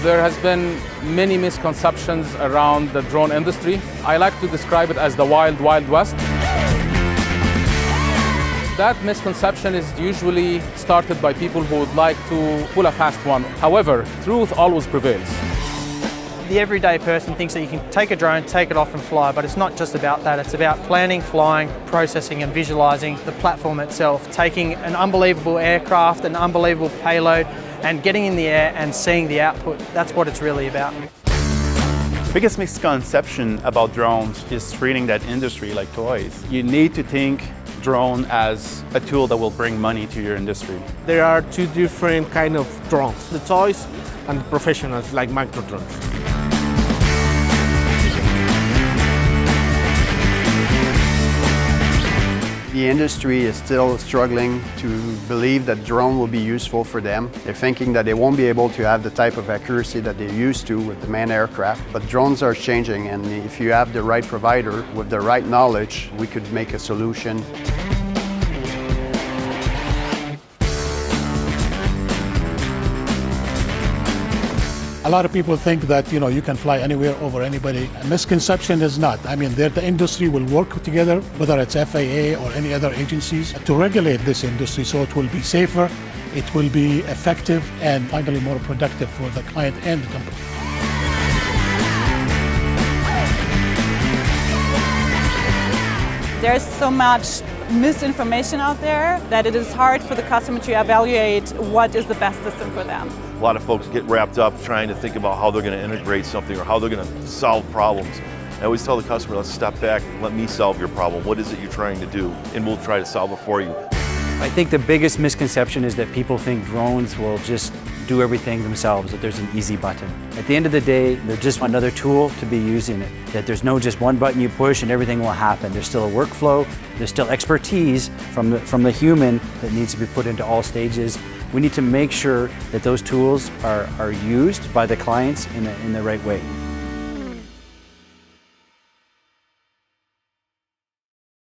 There has been many misconceptions around the drone industry. I like to describe it as the wild, wild west. That misconception is usually started by people who would like to pull a fast one. However, truth always prevails. The everyday person thinks that you can take a drone, take it off and fly, but it's not just about that. It's about planning, flying, processing and visualizing the platform itself, taking an unbelievable aircraft, an unbelievable payload, and getting in the air and seeing the output. That's what it's really about. The biggest misconception about drones is treating that industry like toys. You need to think drone as a tool that will bring money to your industry. There are two different kind of drones, the toys and the professionals like micro drones. The industry is still struggling to believe that drone will be useful for them. They're thinking that they won't be able to have the type of accuracy that they're used to with the manned aircraft. But drones are changing, and if you have the right provider with the right knowledge, we could make a solution. A lot of people think that you can fly anywhere over anybody. A misconception is not. I mean, the industry will work together, whether it's FAA or any other agencies, to regulate this industry so it will be safer, it will be effective, and finally more productive for the client and the company. There's so much misinformation out there that it is hard for the customer to evaluate what is the best system for them. A lot of folks get wrapped up trying to think about how they're going to integrate something or how they're going to solve problems. I always tell the customer, let's step back and let me solve your problem. What is it you're trying to do? And we'll try to solve it for you. I think the biggest misconception is that people think drones will just do everything themselves, that there's an easy button. At the end of the day, they're just another tool to be using it. That there's no just one button you push and everything will happen. There's still a workflow, there's still expertise from the human that needs to be put into all stages. We need to make sure that those tools are used by the clients in the right way.